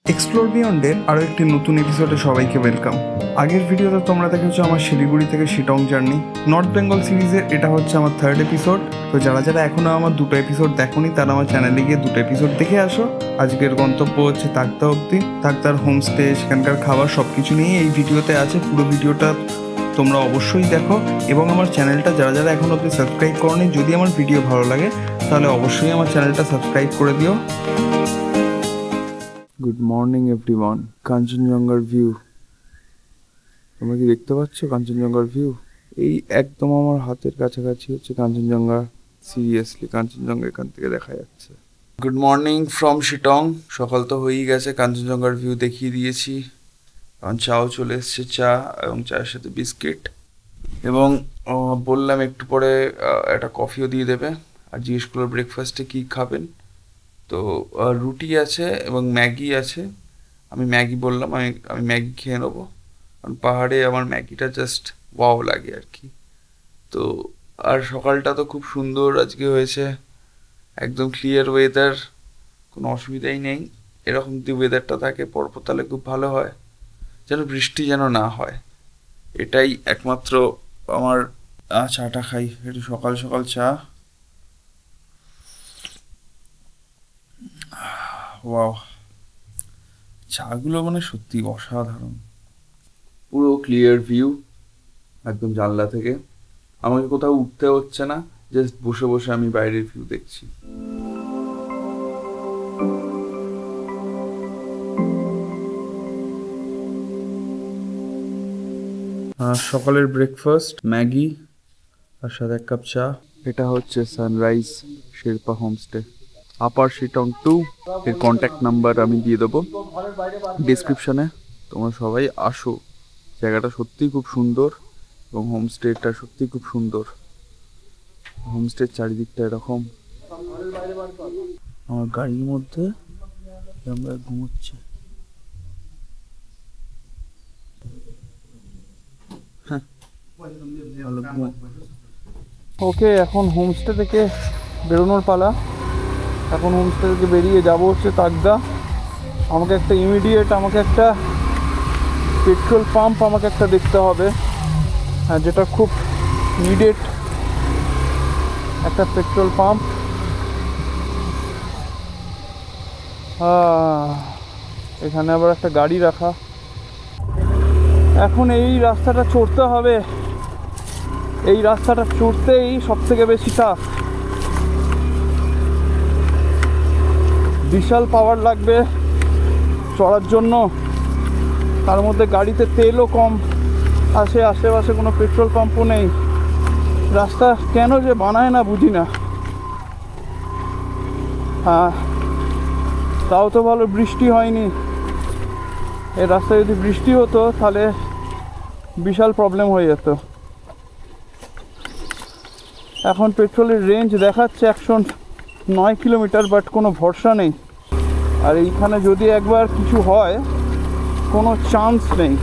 Explore বিয়ন্ডের আরও একটি নতুন এপিসোডে সবাইকে ওয়েলকাম। আগের ভিডিওতে তোমরা দেখেছো আমার শিলিগুড়ি থেকে শিটং জার্নি। নর্থ বেঙ্গল সিরিজের এটা হচ্ছে আমার 3rd এপিসোড। তো যারা যারা এখনও আমার 2টো এপিসোড দেখোনি তারা আমার চ্যানেলে গিয়ে 2টো এপিসোড দেখে আসো। আজকের গন্তব্য হচ্ছে তাকদা অবধি। তাকদার হোমস্টে, সেখানকার খাবার সব কিছু নিয়ে এই ভিডিওতে আছে। পুরো ভিডিওটা তোমরা অবশ্যই দেখো এবং আমার চ্যানেলটা যারা যারা এখন অবধি সাবস্ক্রাইব করোনি, যদি আমার ভিডিও ভালো লাগে তাহলে অবশ্যই আমার চ্যানেলটা সাবস্ক্রাইব করে দিও। Good morning everyone. কাঞ্চনজঙ্ঘার ভিউ তোমরা কি দেখতে পাচ্ছ? কাঞ্চনজঙ্ঘার ভিউ এই একদম আমার হাতের কাছাকাছি হচ্ছে কাঞ্চনজঙ্ঘা। সিরিয়াসলি কাঞ্চনজঙ্ঘা এখান থেকে দেখা যাচ্ছে। Good morning from Sittong. সকাল তো হয়েই গেছে, কাঞ্চনজঙ্ঘার ভিউ দেখিয়ে দিয়েছি। এখন চাও চলে এসছে, চা এবং চায়ের সাথে বিস্কিট, এবং বললাম একটু পরে একটা কফিও দিয়ে দেবে। আর জিজ্ঞেস করলো ব্রেকফাস্টে কী খাবেন, তো রুটি আছে এবং ম্যাগি আছে। আমি ম্যাগি বললাম, আমি ম্যাগি খেয়ে নেবো, কারণ পাহাড়ে আমার ম্যাগিটা জাস্ট ওয়াও লাগে আর কি। তো আর সকালটা তো খুব সুন্দর আজকে হয়েছে, একদম ক্লিয়ার ওয়েদার, কোনো অসুবিধাই নেই। এরকম যদি ওয়েদারটা থাকে পর্বতলে খুব ভালো হয়, যেন বৃষ্টি যেন না হয়, এটাই একমাত্র আমার। চাটা খাই একটু, সকাল সকাল চা। ওয়াও, চাগুলো মানে সত্যি অসাধারণ। পুরো ক্লিয়ার ভিউ একদম জানলা থেকে, আমাকে কোথাও উঠতে হচ্ছে না, জাস্ট বসে বসে আমি বাইরের ভিউ দেখছি। সকালের ব্রেকফাস্ট ম্যাগি আর সাথে 1 কাপ চা। এটা হচ্ছে সানরাইজ শেরপা হোমস্টে, আপার শিটং 2। এর কন্ট্যাক্ট নাম্বার আমি দিয়ে দেবো ডিসক্রিপশানে। তোমরা সবাই আসো, জায়গাটা সত্যিই খুব সুন্দর এবং হোমস্টেটা সত্যিই খুব সুন্দর। হোমস্টের চারিদিকটা এরকম। আমার গাড়ির মধ্যে আমরা ঘুমোচ্ছি। ওকে, এখন হোমস্টে থেকে বেরোনোর পালা। এখন হোমস্টে থেকে বেরিয়ে যাবো হচ্ছে তাকদা। আমাকে একটা ইমিডিয়েট একটা পেট্রোল পাম্প আমাকে একটা দেখতে হবে, যেটা খুব নিডেড একটা পেট্রোল পাম্প। এখানে আবার একটা গাড়ি রাখা। এখন এই রাস্তাটা চড়তে হবে, এই রাস্তাটা চড়তেই সব থেকে বেশি টাফ। বিশাল পাওয়ার লাগবে চড়ার জন্য, তার মধ্যে গাড়িতে তেলও কম আসে, আশেপাশে কোনো পেট্রোল পাম্পও নেই। রাস্তা কেন যে বানায় না বুঝি না। তাও তো ভালো বৃষ্টি হয়নি। এই রাস্তায় যদি বৃষ্টি হতো তাহলে বিশাল প্রবলেম হয়ে যেত। এখন পেট্রোলের রেঞ্জ দেখাচ্ছে 109 কিলোমিটার, বাট কোনো ভরসা নেই। আর এইখানে যদি একবার কিছু হয় কোনো চান্স নেই।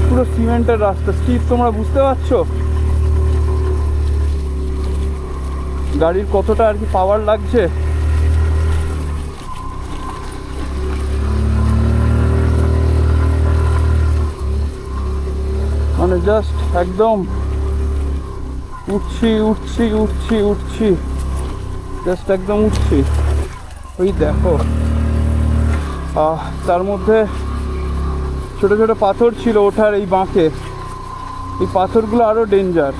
পুরো সিমেন্টের রাস্তা, স্টিপ, তোমরা বুঝতে পারছো গাড়ির কতটা আর কি পাওয়ার লাগছে। মানে জাস্ট একদম উঠছি উঠছি উঠছি উঠছি, জাস্ট একদম উঠছি। ওই দেখো, তার মধ্যে ছোট ছোট পাথর ছিল ওঠার এই বাঁকে। এই পাথরগুলো আরো ডেঞ্জার।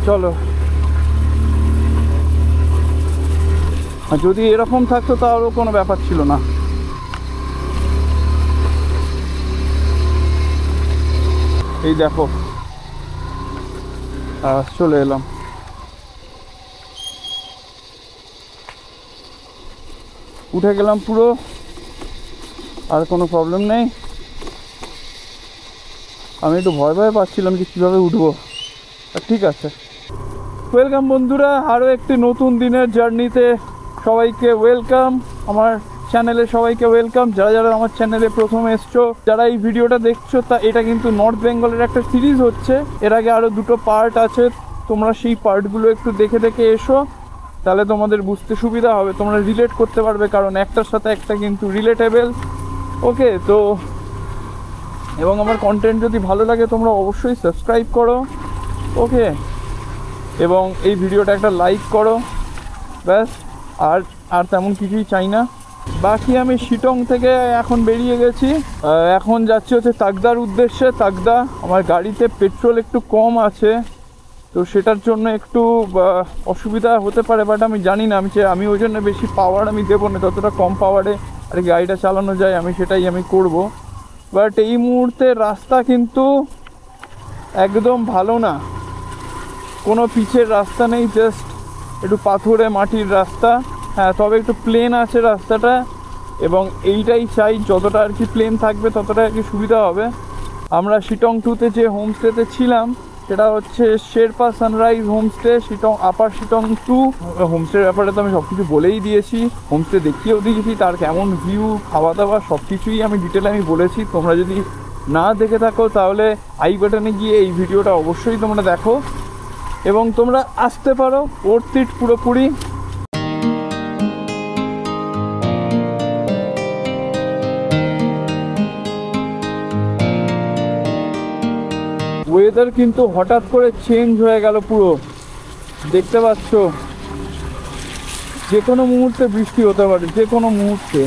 চলো, যদি এরকম থাকতো তাহলেও কোনো ব্যাপার ছিল না। এই দেখো, চলে এলাম। উঠে গেলাম পুরো, আর কোনো প্রবলেম নেই। আমি একটু ভয় পাচ্ছিলাম যে কীভাবে উঠবো, আর ঠিক আছে। ওয়েলকাম বন্ধুরা, আরও একটি নতুন দিনের জার্নিতে সবাইকে ওয়েলকাম। আমার চ্যানেলে সবাইকে ওয়েলকাম। যারা যারা আমার চ্যানেলে প্রথম এসছো, যারা এই ভিডিওটা দেখছো, তা এটা কিন্তু নর্থ বেঙ্গলের একটা সিরিজ হচ্ছে। এর আগে আরও 2টো পার্ট আছে, তোমরা সেই পার্টগুলো একটু দেখে এসো। তাহলে তোমাদের বুঝতে সুবিধা হবে, তোমরা রিলেট করতে পারবে, কারণ একটার সাথে একটা কিন্তু রিলেটেবল। ওকে, তো এবং আমার কন্টেন্ট যদি ভালো লাগে তোমরা অবশ্যই সাবস্ক্রাইব করো। ওকে, এবং এই ভিডিওটা একটা লাইক করো, ব্যাস। আর তেমন কিছুই চাই না। বাকি আমি শিটং থেকে এখন বেরিয়ে গেছি, এখন যাচ্ছি হচ্ছে তাকদার উদ্দেশ্যে। তাকদা আমার গাড়িতে পেট্রোল একটু কম আছে, তো সেটার জন্য একটু অসুবিধা হতে পারে, বাট আমি জানি না, আমি ওই জন্য বেশি পাওয়ার আমি দেবো না, যতটা কম পাওয়ারে আর কি গাড়িটা চালানো যায় সেটাই আমি করব। বাট এই মুহূর্তে রাস্তা কিন্তু একদম ভালো না, কোনো পিচের রাস্তা নেই, জাস্ট একটু পাথুরে মাটির রাস্তা। হ্যাঁ, তবে একটু প্লেন আছে রাস্তাটা, এবং এইটাই চাই, যতটা আর কি প্লেন থাকবে ততটা আর কি সুবিধা হবে। আমরা শিটং 2-তে যে হোমস্টেতে ছিলাম সেটা হচ্ছে শেরপা সানরাইজ হোমস্টে, শিটং আপার শিটং 2। হোমস্টের ব্যাপারে তো আমি সব কিছু বলেই দিয়েছি, হোমস্টে দেখিয়েও দিয়েছি, তার কেমন ভিউ, খাওয়া দাওয়া সব কিছুই আমি ডিটেলে বলেছি। তোমরা যদি না দেখে থাকো তাহলে আই বাটনে গিয়ে এই ভিডিওটা অবশ্যই তোমরা দেখো, এবং তোমরা আসতে পারো, ওর্থ ইট পুরোপুরি। ওয়েদার কিন্তু হঠাৎ করে চেঞ্জ হয়ে গেল পুরো, দেখতে পাচ্ছ, যে কোনো মুহূর্তে বৃষ্টি হতে পারে, যে কোনো মুহূর্তে।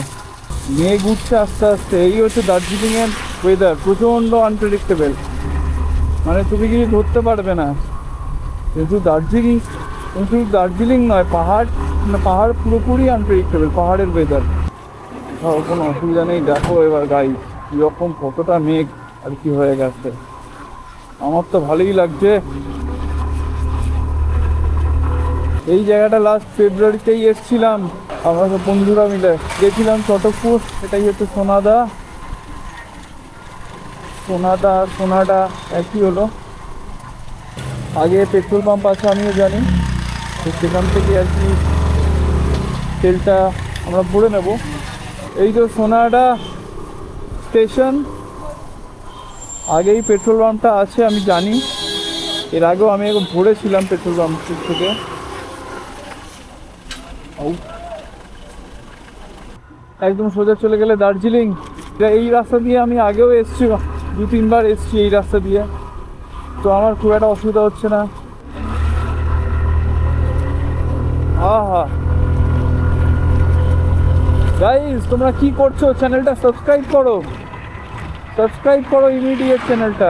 মেঘ উঠছে আস্তে আস্তে, এই হচ্ছে দার্জিলিংয়ের ওয়েদার, প্রচণ্ড আনপ্রেডিক্টেবল, মানে তুমি কিছু ধরতে পারবে না। কিন্তু দার্জিলিং নয়, পাহাড় পুরোপুরি আনপ্রেডিক্টেবল, পাহাড়ের ওয়েদার। কোনো অসুবিধা নেই। দেখো এবার গাইস কীরকম, কতটা মেঘ আর কি হয়ে গেছে, আমার তো ভালোই লাগছে। এই জায়গাটা লাস্ট ফেব্রুয়ারিতেই এসেছিলাম, আমরা সব বন্ধুরা মিলে গেছিলাম চটকপুর। এটাই হচ্ছে সোনাডা একই হলো। আগে পেট্রোল পাম্প আছে আমিও জানি, তো সেখান থেকে আর কি তেলটা আমরা ভরে নেব। এই তো সোনাডা স্টেশন, আগেই পেট্রোল পাম্পটা আছে আমি জানি, এর আগেও আমি এখন ভরেছিলাম পেট্রোল পাম্প থেকে। একদম সোজা চলে গেলে দার্জিলিং। এই রাস্তা দিয়ে আমি আগেও এসেছি, 2-3 বার এসেছি এই রাস্তা দিয়ে, তো আমার খুব একটা অসুবিধা হচ্ছে না। গাইস তোমরা কি করছো? চ্যানেলটা সাবস্ক্রাইব করো ইমিডিয়েট চ্যানেলটা।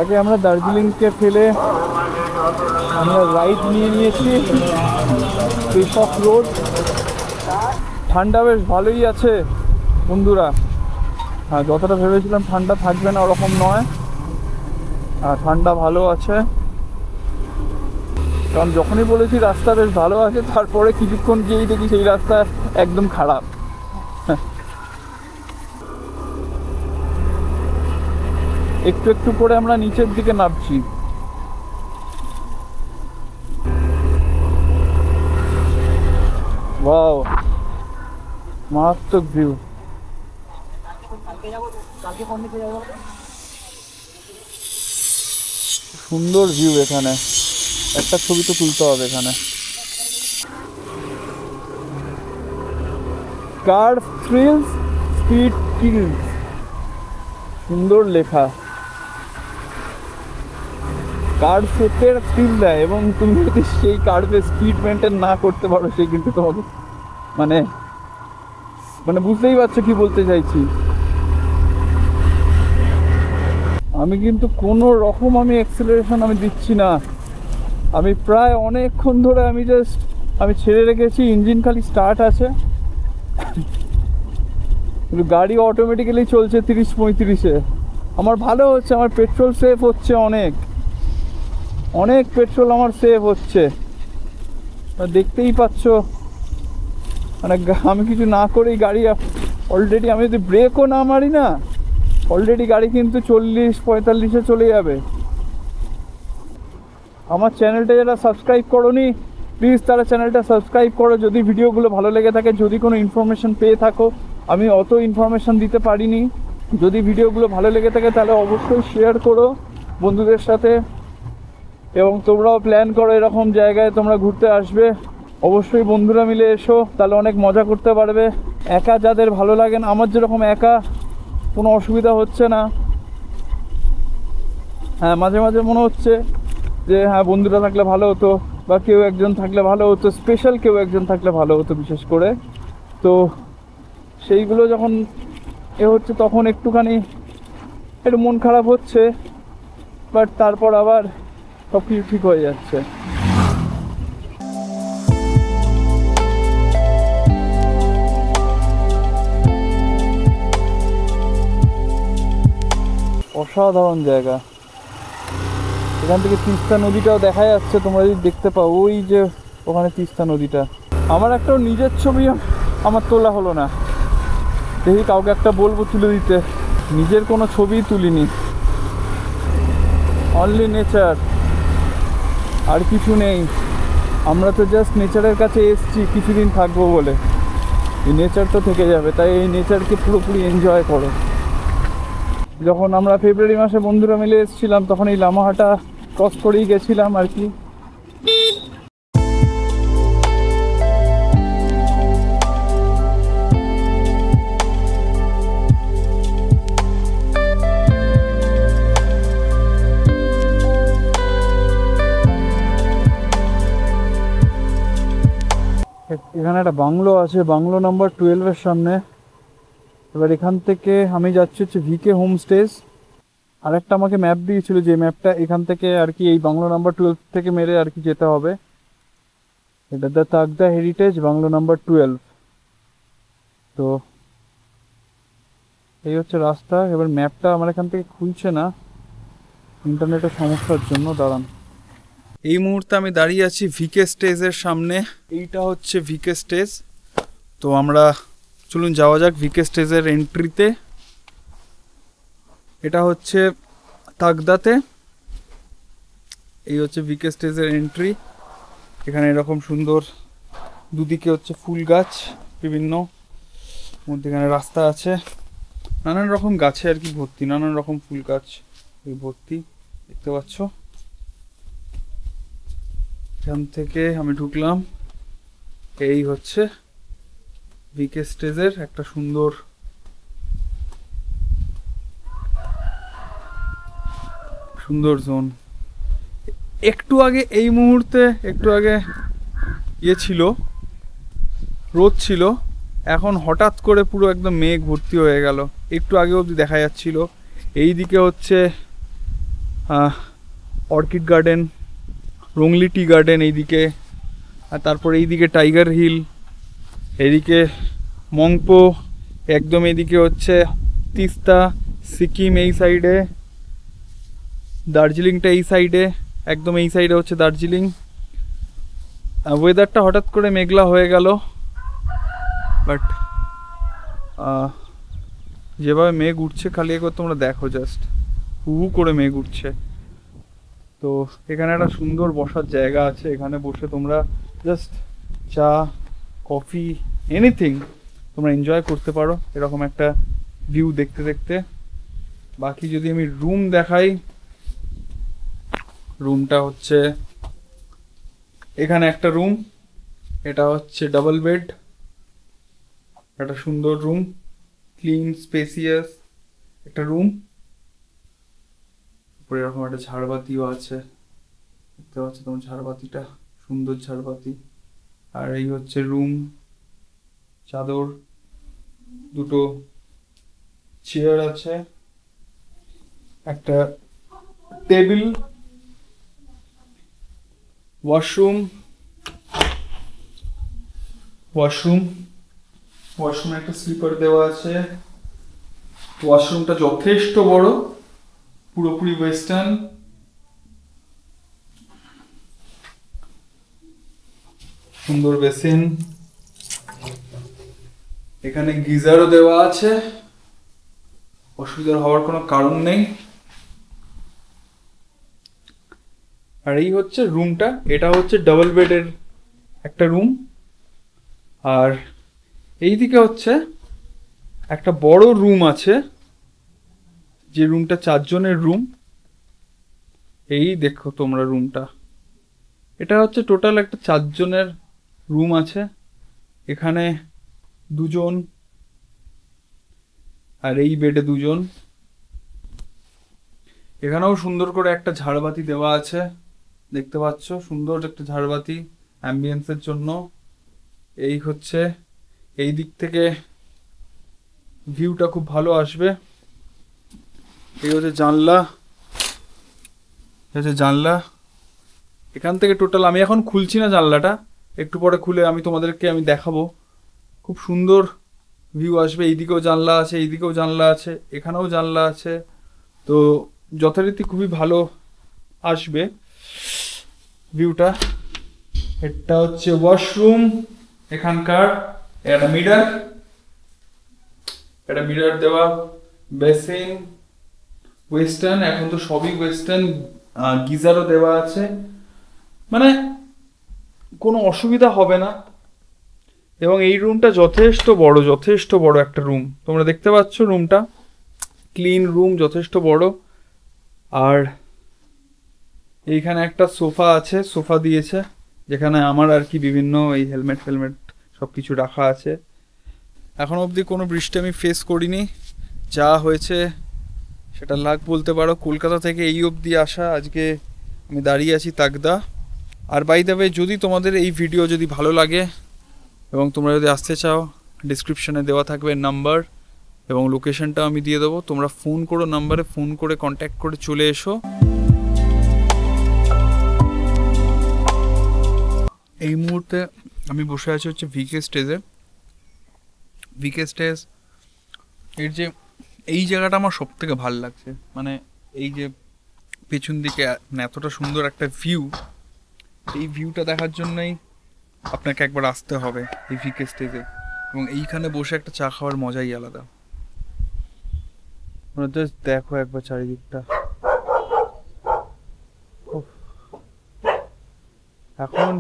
আগে আমরা দার্জিলিংকে ফেলে আমরা রাইড নিয়ে নিয়েছি পেশক রোড। ঠান্ডা বেশ ভালোই আছে বন্ধুরা, হ্যাঁ যতটা ভেবেছিলাম ঠান্ডা থাকবে না ওরকম নয়, আর ঠান্ডা ভালো আছে। কারণ যখনই বলেছি রাস্তা বেশ ভালো আছে, তারপরে কিছুক্ষণ গিয়েই দেখি সেই রাস্তা একদম খারাপ। একটু একটু করে আমরা নিচের দিকে নামছি। ওয়াও, মারাত্মক ভিউ। সুন্দর ভিউ, এখানে একটা ছবি তো তুলতে হবে এখানে। কার থ্রিলস স্পিড কিলস, সুন্দর লেখা। কার্ভ সেটের থ্রিল দেয়, এবং তুমি যদি সেই কার্ভে স্পিড মেনটেন না করতে পারো সে কিন্তু তোমাকে মানে বুঝতেই পারছো কি বলতে চাইছি। আমি কিন্তু কোনো রকম আমি অ্যাক্সেলারেশন আমি দিচ্ছি না, আমি প্রায় অনেকক্ষণ ধরে আমি ছেড়ে রেখেছি, ইঞ্জিন খালি স্টার্ট আছে, কিন্তু গাড়ি অটোমেটিক্যালি চলছে 30-35-এ। আমার ভালো হচ্ছে, আমার পেট্রোল সেভ হচ্ছে, অনেক পেট্রোল আমার সেভ হচ্ছে, দেখতেই পাচ্ছ। মানে আমি কিছু না করেই গাড়ি অলরেডি, আমি যদি ব্রেকও না মারি না, অলরেডি গাড়ি কিন্তু 40-45-এ চলে যাবে। আমার চ্যানেলটা যারা সাবস্ক্রাইব করোনি প্লিজ তারা চ্যানেলটা সাবস্ক্রাইব করো, যদি ভিডিওগুলো ভালো লেগে থাকে, যদি কোনো ইনফরমেশন পেয়ে থাকো আমি অত ইনফরমেশন দিতে পারিনি। যদি ভিডিওগুলো ভালো লেগে থাকে তাহলে অবশ্যই শেয়ার করো বন্ধুদের সাথে, এবং তোমরাও প্ল্যান করো এরকম জায়গায় তোমরা ঘুরতে আসবে। অবশ্যই বন্ধুরা মিলে এসো, তাহলে অনেক মজা করতে পারবে। একা যাদের ভালো লাগে না, আমার যেরকম একা কোনো অসুবিধা হচ্ছে না। হ্যাঁ, মাঝে মাঝে মনে হচ্ছে যে হ্যাঁ বন্ধুরা থাকলে ভালো হতো, বা কেউ একজন থাকলে ভালো হতো, স্পেশাল কেউ একজন থাকলে ভালো হতো বিশেষ করে। তো সেইগুলো যখন হচ্ছে তখন একটুখানি একটু মন খারাপ হচ্ছে, বাট তারপর আবার সব কিছু ঠিক হয়ে যাচ্ছে। অসাধারণ জায়গা। এখান থেকে তিস্তা নদীটাও দেখা যাচ্ছে, তোমরা যদি দেখতে পাও ওই যে ওখানে তিস্তা নদীটা। আমার একটা নিজের ছবি আমার তোলা হলো না, দেখি কাউকে একটা বলবো তুলে দিতে। নিজের কোনো ছবি তুলিনি, অনলি নেচার, আর কিছু নেই। আমরা তো জাস্ট নেচারের কাছে এসছি কিছুদিন থাকবো বলে, এই নেচার তো থেকে যাবে, তাই এই নেচারকে পুরোপুরি এনজয় করো। যখন আমরা ফেব্রুয়ারি মাসে বন্ধুরা মিলে এসেছিলাম তখন এই লামাহাটা ক্রস করেই গেছিলাম আর কি। এখানে একটা বাংলো আছে, বাংলো নাম্বার 12-এর সামনে। এবার এখান থেকে আমি যাচ্ছি হচ্ছে ভিকে হোমস্টেজ। আরেকটা আমাকে ম্যাপ দিয়েছিল, যে ম্যাপটা এখান থেকে আর কি এই বাংলো নাম্বার 12 থেকে মেরে আর কি যেতে হবে। এটা the Takdah heritage bungalow number 12। তো এই হচ্ছে রাস্তা। এবার ম্যাপটা আমার এখান থেকে খুলছে না ইন্টারনেটের সমস্যার জন্য, দাঁড়ান। এই মুহূর্তে আমি দাঁড়িয়ে আছি ভিকে স্টেজের সামনে। এইটা হচ্ছে ভিকে স্টেজ। তো আমরা চলুন যাওয়া যাক ভিকে স্টেজের এন্ট্রিতে। এটা হচ্ছে তাগদাতে, এই হচ্ছে ভিকে স্টেজের এন্ট্রি। এখানে এরকম সুন্দর দুদিকে হচ্ছে ফুল গাছ বিভিন্ন, মধ্যেখানে রাস্তা আছে, নানান রকম গাছে আর কি ভর্তি, নানান রকম ফুল গাছ ভর্তি, দেখতে পাচ্ছ। এখান থেকে আমি ঢুকলাম, এই হচ্ছে ভিকে স্টেজের একটা সুন্দর সুন্দর জোন। একটু আগে এই মুহূর্তে একটু আগে ছিল, রোদ ছিল, এখন হঠাৎ করে পুরো একদম মেঘ ভর্তি হয়ে গেল। একটু আগে অবধি দেখা যাচ্ছিল। এই দিকে হচ্ছে orchid garden, wrongly tea garden এইদিকে, আর তারপর এইদিকে টাইগার হিল, এদিকে মংপো, একদম এদিকে হচ্ছে তিস্তা, সিকিম এই সাইডে, দার্জিলিংটা এই সাইডে, একদম এই সাইডে হচ্ছে দার্জিলিং। ওয়েদারটা হঠাৎ করে মেঘলা হয়ে গেল, বাট যেভাবে মেঘ উঠছে খালি একবার তোমরা দেখো, জাস্ট হু হু করে মেঘ উঠছে। তো এখানে একটা সুন্দর বসার জায়গা আছে, এখানে বসে তোমরা জাস্ট চা কফি এনিথিং তোমরা এনজয় করতে পারো এরকম একটা ভিউ দেখতে দেখতে। বাকি যদি আমি রুম দেখাই, রুমটা হচ্ছে এখানে একটা রুম, এটা হচ্ছে ডাবল বেড, একটা সুন্দর রুম, ক্লিন স্পেসিয়াস একটা রুম। উপরে এরকম একটা ঝাড়বাতিও আছে, দেখতে পাচ্ছ তোমার ঝাড়বাতিটা, সুন্দর ঝাড়বাতি। আর এই হচ্ছে রুম, চাদর, দুটো চেয়ার আছে, একটা টেবিল, ওয়াশরুম, ওয়াশরুমে একটা স্লিপার দেওয়া আছে। ওয়াশরুমটা যথেষ্ট বড়, পুরোপুরি ওয়েস্টার্ন। সুন্দর বেসিন, এখানে গিজারও দেওয়া আছে, অসুবিধা হওয়ার কোনো কারণ নেই। আর এই হচ্ছে রুমটা, এটা হচ্ছে ডাবল বেডের একটা রুম। আর এইদিকে হচ্ছে একটা বড় রুম আছে, যে রুমটা 4 জনের রুম। এই দেখো তোমরা রুমটা, এটা হচ্ছে টোটাল একটা 4 জনের রুম আছে। এখানে 2 জন, আর এই বেডে 2 জন। এখানেও সুন্দর করে একটা ঝাড়বাতি দেওয়া আছে, দেখতে পাচ্ছ, সুন্দর একটা ঝাড়বাতি অ্যাম্বিয়েন্সের জন্য। এই হচ্ছে, এই দিক থেকে ভিউটা খুব ভালো আসবে। এই হচ্ছে জানলা, এই হচ্ছে জানলা। এখান থেকে টোটাল, আমি এখন খুলছি না জানলাটা, একটু পরে খুলে আমি তোমাদেরকে দেখাবো। খুব সুন্দর ভিউ আসবে। এইদিকেও জানলা আছে, এইদিকেও জানলা আছে, এখানেও জানলা আছে। তো যথারীতি খুবই ভালো আসবে ভিউটা। এটা হচ্ছে ওয়াশরুম এখানকার। একটা মিরার, একটা মিরার দেওয়া, বেসিন ওয়েস্টার্ন, এখন তো সবই ওয়েস্টার্ন। গিজারও দেওয়া আছে, মানে কোনো অসুবিধা হবে না। এবং এই রুমটা যথেষ্ট বড়, যথেষ্ট বড় একটা রুম। তোমরা দেখতে পাচ্ছ রুমটা, ক্লিন রুম, যথেষ্ট বড়। আর এইখানে একটা সোফা আছে, সোফা দিয়েছে, যেখানে আমার আর কি বিভিন্ন এই হেলমেট ফেলমেট সব কিছু রাখা আছে। এখন অবধি কোনো বৃষ্টি আমি ফেস করিনি, যা হয়েছে সেটা লাগ বলতে পারো। কলকাতা থেকে এই অবধি আসা, আজকে আমি দাঁড়িয়ে আছি তাকদা। আর বাই দ্য ওয়ে, যদি তোমাদের এই ভিডিও যদি ভালো লাগে এবং তোমরা যদি আসতে চাও, ডিসক্রিপশনে দেওয়া থাকবে নাম্বার এবং লোকেশনটা আমি দিয়ে দেবো। তোমরা ফোন করো, নাম্বারে ফোন করে কন্ট্যাক্ট করে চলে এসো। এই মুহূর্তে আমি বসে আছি হচ্ছে ভিকে স্টেজে। ভিকে স্টেজ এর যে এই জায়গাটা আমার সব থেকে ভালো লাগছে, মানে এই যে পেছন দিকে এতটা সুন্দর একটা ভিউ, এই ভিউটা দেখার জন্যই আপনাকে একবার আসতে হবে এই ভিকে স্টেজে। এবং এইখানে বসে একটা চা খাওয়ার মজাই আলাদা। জাস্ট দেখো একবার চারিদিকটা। এখন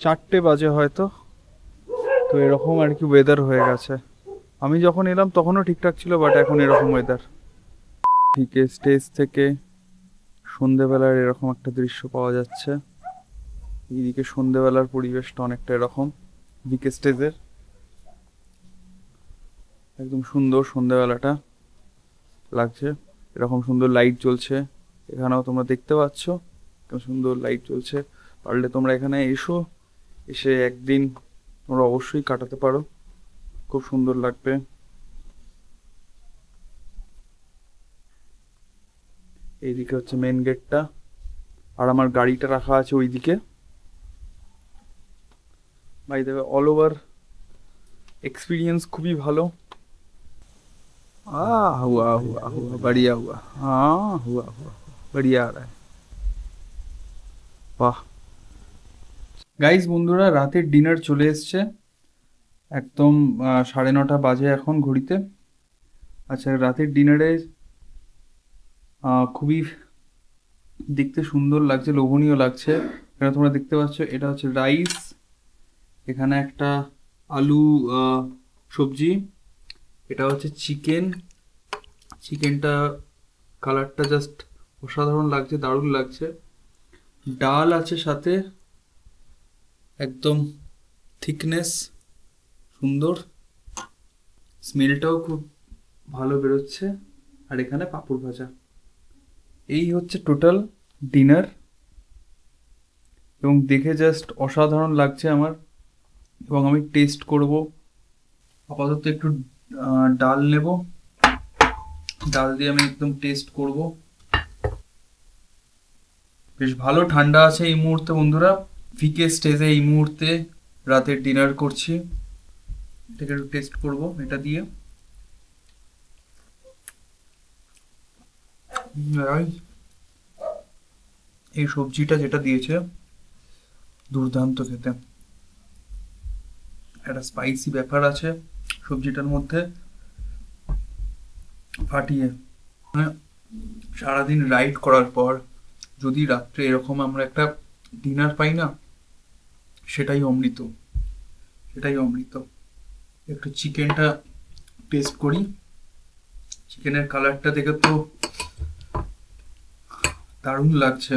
4টে বাজে হয়তো, তো এরকম আর কি ওয়েদার হয়ে গেছে। আমি যখন এলাম তখনও ঠিকঠাক ছিল, বাট এখন এরকম ওয়েদার। ভিকে স্টেজ থেকে সন্ধেবেলার এরকম একটা দৃশ্য পাওয়া যাচ্ছে। এইদিকে সন্ধেবেলার পরিবেশটা অনেকটা এরকম ভিকে স্টেজের, একদম সুন্দর সন্ধেবেলাটা লাগছে। এরকম সুন্দর লাইট জ্বলছে, এখানেও তোমরা দেখতে পাচ্ছ সুন্দর লাইট জ্বলছে। পারলে তোমরা এখানে এসো, এসে একদিন তোমরা অবশ্যই কাটাতে পারো, খুব সুন্দর লাগবে। এইদিকে হচ্ছে মেন গেটটা, আর আমার গাড়িটা রাখা আছে ওইদিকে। By the way, all over experience খুবই ভালো। हुआ हुआ हुआ बढ़िया हुआ, हाँ हुआ हुआ बढ़िया आ रहा है, বাহ। গাইস বন্ধুরা, রাতের ডিনার চলে এসছে, একদম 9:30 বাজে এখন ঘড়িতে। আচ্ছা, রাতের ডিনারে খুবই দেখতে সুন্দর লাগছে, লোভনীয় লাগছে। এখানে তোমরা দেখতে পাচ্ছ, এটা হচ্ছে রাইস, এখানে একটা আলু সবজি, এটা হচ্ছে চিকেন। চিকেনটা কালারটা জাস্ট অসাধারণ লাগছে, দারুণ লাগছে। ডাল আছে সাথে, একদম থিকনেস সুন্দর, স্মেলটাও খুব ভালো বেরোচ্ছে। আর এখানে পাঁপড় ভাজা। এই হচ্ছে টোটাল ডিনার, এবং দেখে জাস্ট অসাধারণ লাগছে আমার। এবং আমি টেস্ট করব। আপাতত একটু ডাল নেব, ডাল দিয়ে আমি একদম টেস্ট করব। বেশ ভালো ঠান্ডা আছে এই মুহূর্তে বন্ধুরা। ভিকে স্টেজে এই মুহূর্তে রাতের ডিনার করছি, এটাকে একটু টেস্ট করব এটা দিয়ে। এই সবজিটা যেটা দিয়েছে দুর্দান্ত খেতে, একটা স্পাইসি ব্যাপার আছে সবজিটার মধ্যে, ফাটিয়ে। সারাদিন রাইড করার পর যদি রাত্রে এরকম আমরা একটা ডিনার পাই না, সেটাই অমৃত, সেটাই অমৃত। একটু চিকেনটা টেস্ট করি। চিকেনের কালারটা দেখে তো দারুণ লাগছে।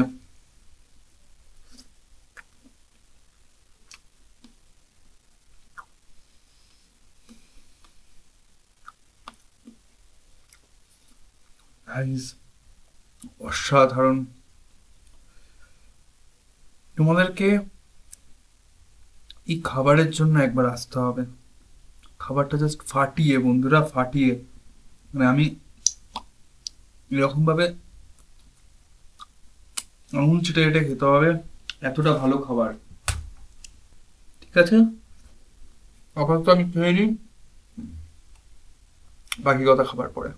Guys, অসাধারণ। তোমাদেরকে এই খাবারের জন্য একবার আসতে হবে। খাবারটা জাস্ট ফাটিয়ে বন্ধুরা, ফাটিয়ে, মানে আমি এরকম ভাবে আঙুল চেটে চেটে খেতে হবে, এতটা ভালো খাবার। ঠিক আছে, আপাতত আমি খেয়ে নিই, বাকি কথা খাবার পরে।